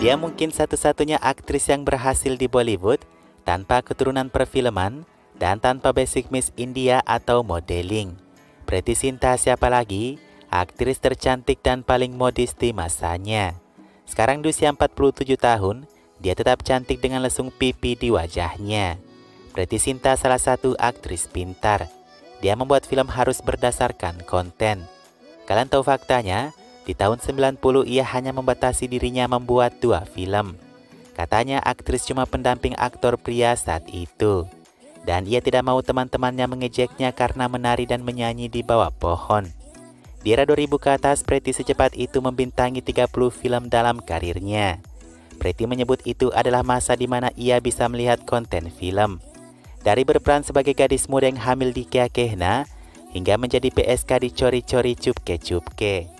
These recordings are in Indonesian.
Dia mungkin satu-satunya aktris yang berhasil di Bollywood tanpa keturunan perfilman dan tanpa basic Miss India atau modeling. Preity Zinta siapa lagi? Aktris tercantik dan paling modis di masanya. Sekarang di usia 47 tahun, dia tetap cantik dengan lesung pipi di wajahnya. Preity Zinta salah satu aktris pintar. Dia membuat film harus berdasarkan konten. Kalian tahu faktanya? Di tahun 90 ia hanya membatasi dirinya membuat 2 film. Katanya aktris cuma pendamping aktor pria saat itu. Dan ia tidak mau teman-temannya mengejeknya karena menari dan menyanyi di bawah pohon. Di era 2000 ke atas, Preity secepat itu membintangi 30 film dalam karirnya. Preity menyebut itu adalah masa di mana ia bisa melihat konten film. Dari berperan sebagai gadis muda yang hamil di Kya Kehna, hingga menjadi PSK di Chori Chori Chupke Chupke.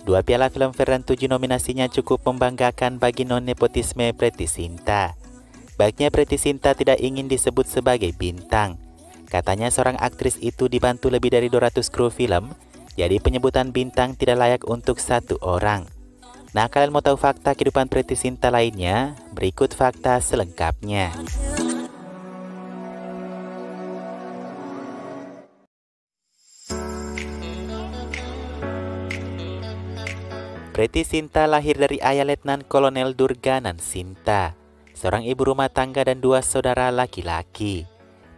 2 piala Filmfare dan 7 nominasinya cukup membanggakan bagi non-nepotisme Preity Zinta. Baiknya Preity Zinta tidak ingin disebut sebagai bintang. Katanya seorang aktris itu dibantu lebih dari 200 kru film, jadi penyebutan bintang tidak layak untuk 1 orang. Nah, kalian mau tahu fakta kehidupan Preity Zinta lainnya? Berikut fakta selengkapnya. Preity Zinta lahir dari ayah Letnan Kolonel Durganan Zinta, seorang ibu rumah tangga dan 2 saudara laki-laki.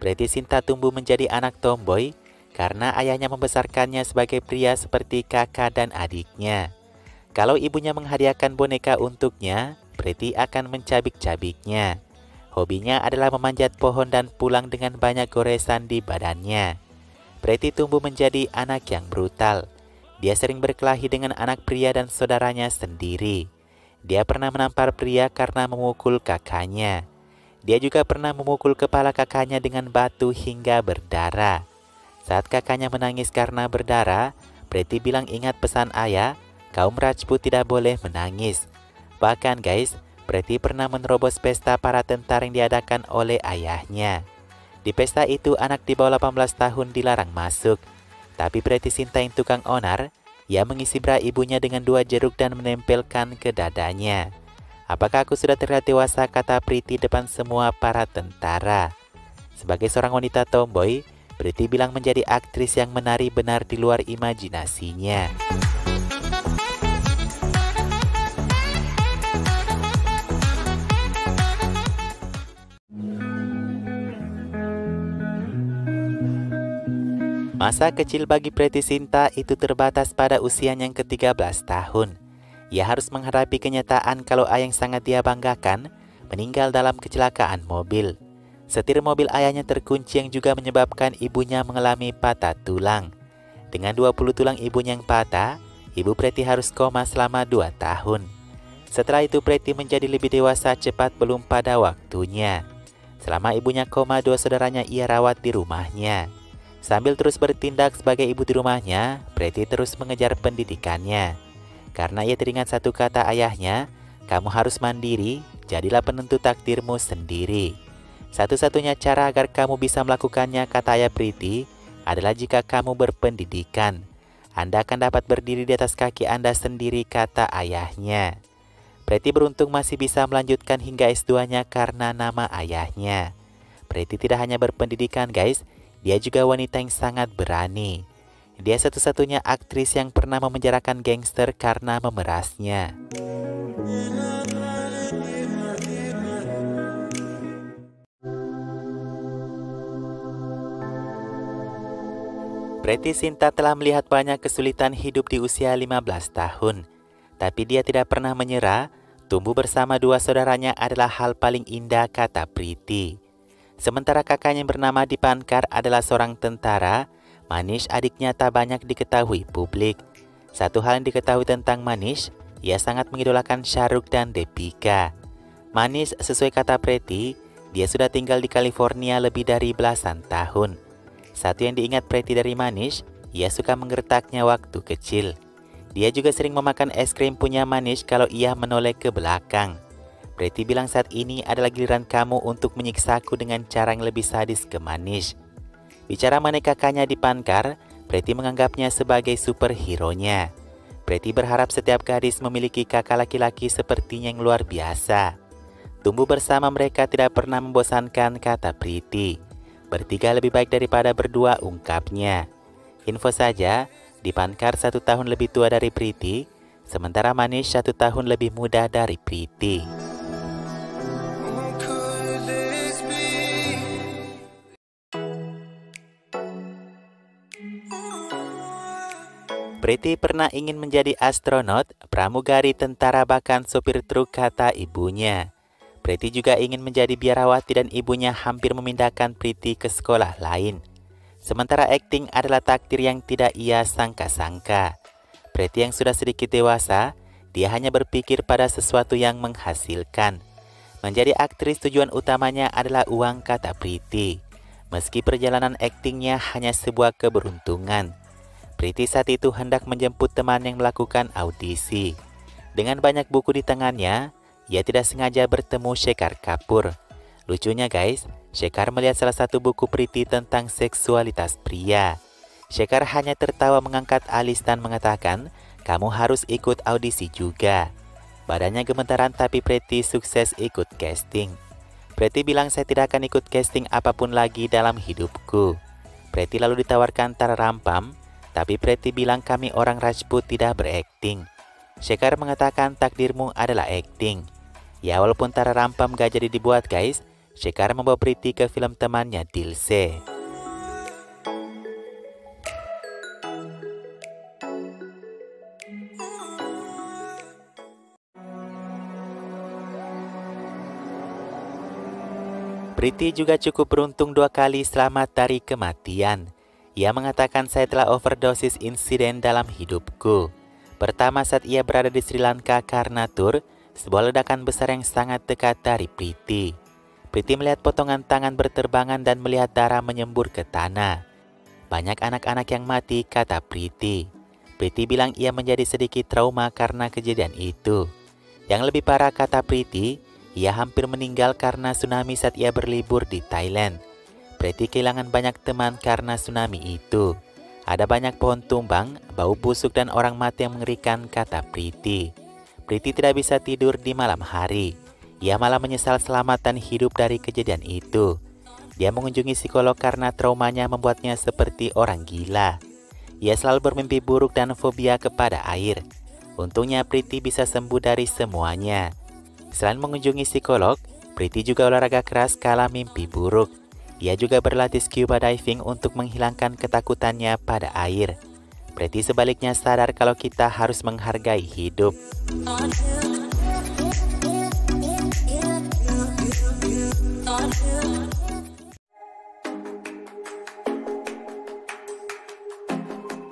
Preity Zinta tumbuh menjadi anak tomboy karena ayahnya membesarkannya sebagai pria seperti kakak dan adiknya. Kalau ibunya menghadiahkan boneka untuknya, Preity akan mencabik-cabiknya. Hobinya adalah memanjat pohon dan pulang dengan banyak goresan di badannya. Preity tumbuh menjadi anak yang brutal. Dia sering berkelahi dengan anak pria dan saudaranya sendiri. Dia pernah menampar pria karena memukul kakaknya. Dia juga pernah memukul kepala kakaknya dengan batu hingga berdarah. Saat kakaknya menangis karena berdarah, Preity bilang ingat pesan ayah, kaum Rajput tidak boleh menangis. Bahkan guys, Preity pernah menerobos pesta para tentara yang diadakan oleh ayahnya. Di pesta itu anak di bawah 18 tahun dilarang masuk. Tapi Preity Zinta yang tukang onar, ia mengisi bra ibunya dengan 2 jeruk dan menempelkan ke dadanya. Apakah aku sudah terlihat dewasa, kata Preity depan semua para tentara. Sebagai seorang wanita tomboy, Preity bilang menjadi aktris yang menari benar di luar imajinasinya. Masa kecil bagi Preity Zinta itu terbatas pada usianya yang ke-13 tahun. Ia harus menghadapi kenyataan kalau ayah yang sangat dia banggakan meninggal dalam kecelakaan mobil. Setir mobil ayahnya terkunci yang juga menyebabkan ibunya mengalami patah tulang. Dengan 20 tulang ibunya yang patah, ibu Preity harus koma selama 2 tahun. Setelah itu Preity menjadi lebih dewasa cepat belum pada waktunya. Selama ibunya koma, 2 saudaranya ia rawat di rumahnya. Sambil terus bertindak sebagai ibu di rumahnya, Preity terus mengejar pendidikannya. Karena ia teringat satu kata ayahnya, kamu harus mandiri, jadilah penentu takdirmu sendiri. Satu-satunya cara agar kamu bisa melakukannya, kata ayah Preity, adalah jika kamu berpendidikan. Anda akan dapat berdiri di atas kaki Anda sendiri, kata ayahnya. Preity beruntung masih bisa melanjutkan hingga S2-nya karena nama ayahnya. Preity tidak hanya berpendidikan guys, dia juga wanita yang sangat berani. Dia satu-satunya aktris yang pernah memenjarakan gangster karena memerasnya. Preity Zinta telah melihat banyak kesulitan hidup di usia 15 tahun. Tapi dia tidak pernah menyerah. Tumbuh bersama 2 saudaranya adalah hal paling indah, kata Preity. Sementara kakaknya yang bernama Dipankar adalah seorang tentara, Manish adiknya tak banyak diketahui publik. Satu hal yang diketahui tentang Manish, ia sangat mengidolakan Shah Rukh dan Deepika. Manish sesuai kata Preity, dia sudah tinggal di California lebih dari belasan tahun. Satu yang diingat Preity dari Manish, ia suka menggertaknya waktu kecil. Dia juga sering memakan es krim punya Manish kalau ia menoleh ke belakang. Preity bilang saat ini adalah giliran kamu untuk menyiksaku dengan cara yang lebih sadis ke Manish. Bicara mengenai kakaknya Dipankar, Preity menganggapnya sebagai superhero-nya. Preti berharap setiap gadis memiliki kakak laki-laki sepertinya yang luar biasa. Tumbuh bersama mereka tidak pernah membosankan, kata Priti. Bertiga lebih baik daripada berdua, ungkapnya. Info saja, Dipankar 1 tahun lebih tua dari Priti, sementara Manish 1 tahun lebih muda dari Priti. Priti pernah ingin menjadi astronot, pramugari, tentara, bahkan sopir truk, kata ibunya. Priti juga ingin menjadi biarawati dan ibunya hampir memindahkan Priti ke sekolah lain. Sementara akting adalah takdir yang tidak ia sangka-sangka. Priti yang sudah sedikit dewasa, dia hanya berpikir pada sesuatu yang menghasilkan. Menjadi aktris tujuan utamanya adalah uang, kata Priti. Meski perjalanan aktingnya hanya sebuah keberuntungan. Priti saat itu hendak menjemput teman yang melakukan audisi. Dengan banyak buku di tangannya, ia tidak sengaja bertemu Shekhar Kapoor. Lucunya guys, Shekhar melihat salah satu buku Priti tentang seksualitas pria. Shekhar hanya tertawa mengangkat alis dan mengatakan, "Kamu harus ikut audisi juga." Badannya gemetaran tapi Priti sukses ikut casting. Priti bilang, "Saya tidak akan ikut casting apapun lagi dalam hidupku." Priti lalu ditawarkan Tara Rampam, tapi Priti bilang, "Kami orang Rajput tidak berakting." Shekhar mengatakan, "Takdirmu adalah akting." Ya walaupun Tara Rampam gak jadi dibuat guys, Shekhar membawa Priti ke film temannya Dil Se. Priti juga cukup beruntung 2 kali selamat dari kematian. Ia mengatakan, "Saya telah overdosis insiden dalam hidupku. Pertama saat ia berada di Sri Lanka karena tur, sebuah ledakan besar yang sangat dekat dari Priti. Priti melihat potongan tangan berterbangan dan melihat darah menyembur ke tanah. Banyak anak-anak yang mati, kata Priti. Priti bilang ia menjadi sedikit trauma karena kejadian itu. Yang lebih parah, kata Priti, ia hampir meninggal karena tsunami saat ia berlibur di Thailand. Priti kehilangan banyak teman karena tsunami itu. Ada banyak pohon tumbang, bau busuk dan orang mati yang mengerikan, kata Priti. Priti tidak bisa tidur di malam hari. Ia malah menyesal selamat dan hidup dari kejadian itu. Dia mengunjungi psikolog karena traumanya membuatnya seperti orang gila. Ia selalu bermimpi buruk dan fobia kepada air. Untungnya Priti bisa sembuh dari semuanya. Selain mengunjungi psikolog, Priti juga olahraga keras kala mimpi buruk. Ia juga berlatih scuba diving untuk menghilangkan ketakutannya pada air. Priti sebaliknya sadar kalau kita harus menghargai hidup.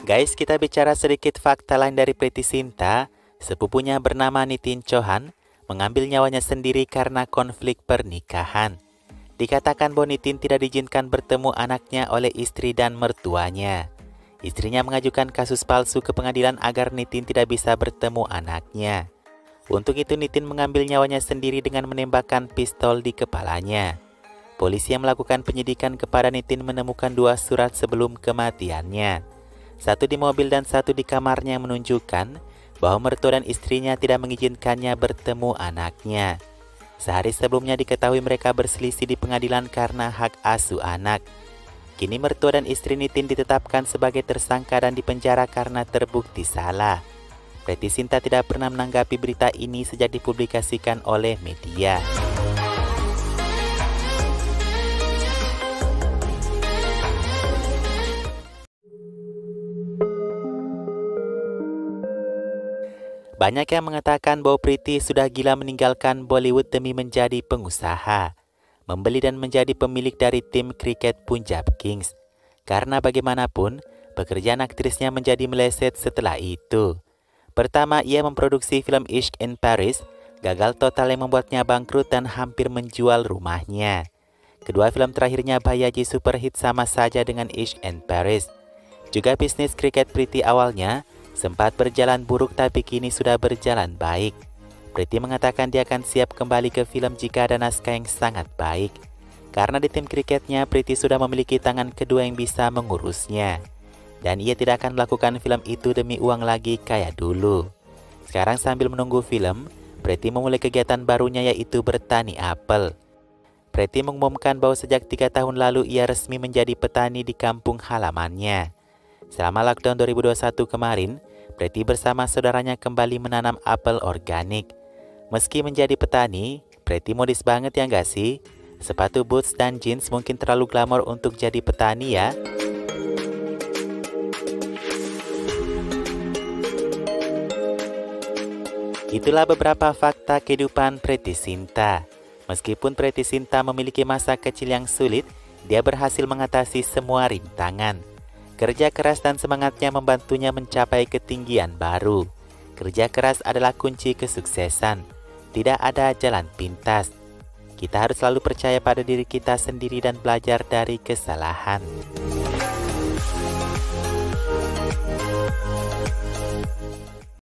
Guys, kita bicara sedikit fakta lain dari Priti Zinta. Sepupunya bernama Nitin Chauhan mengambil nyawanya sendiri karena konflik pernikahan. Dikatakan bahwa Nitin tidak diizinkan bertemu anaknya oleh istri dan mertuanya. Istrinya mengajukan kasus palsu ke pengadilan agar Nitin tidak bisa bertemu anaknya. Untuk itu Nitin mengambil nyawanya sendiri dengan menembakkan pistol di kepalanya. Polisi yang melakukan penyidikan kepada Nitin menemukan 2 surat sebelum kematiannya. Satu di mobil dan satu di kamarnya menunjukkan bahwa mertua dan istrinya tidak mengizinkannya bertemu anaknya. Sehari sebelumnya diketahui mereka berselisih di pengadilan karena hak asuh anak. Kini mertua dan istri Nitin ditetapkan sebagai tersangka dan dipenjara karena terbukti salah. Priti Zinta tidak pernah menanggapi berita ini sejak dipublikasikan oleh media. Banyak yang mengatakan bahwa Priti sudah gila meninggalkan Bollywood demi menjadi pengusaha, membeli dan menjadi pemilik dari tim kriket Punjab Kings. Karena bagaimanapun, pekerjaan aktrisnya menjadi meleset setelah itu. Pertama, ia memproduksi film Ishq in Paris, gagal total yang membuatnya bangkrut dan hampir menjual rumahnya. Kedua film terakhirnya Bhayaji superhit sama saja dengan Ishq in Paris. Juga bisnis kriket Priti awalnya sempat berjalan buruk tapi kini sudah berjalan baik. Priti mengatakan dia akan siap kembali ke film jika ada naskah yang sangat baik. Karena di tim kriketnya, Priti sudah memiliki tangan kedua yang bisa mengurusnya. Dan ia tidak akan melakukan film itu demi uang lagi kayak dulu. Sekarang sambil menunggu film, Preti memulai kegiatan barunya yaitu bertani apel. Preti mengumumkan bahwa sejak 3 tahun lalu ia resmi menjadi petani di kampung halamannya. Selama lockdown 2021 kemarin, Preti bersama saudaranya kembali menanam apel organik. Meski menjadi petani, Preti modis banget ya nggak sih? Sepatu boots dan jeans mungkin terlalu glamor untuk jadi petani ya. Itulah beberapa fakta kehidupan Preti Sinta. Meskipun Preti Sinta memiliki masa kecil yang sulit, dia berhasil mengatasi semua rintangan. Kerja keras dan semangatnya membantunya mencapai ketinggian baru. Kerja keras adalah kunci kesuksesan. Tidak ada jalan pintas. Kita harus selalu percaya pada diri kita sendiri dan belajar dari kesalahan.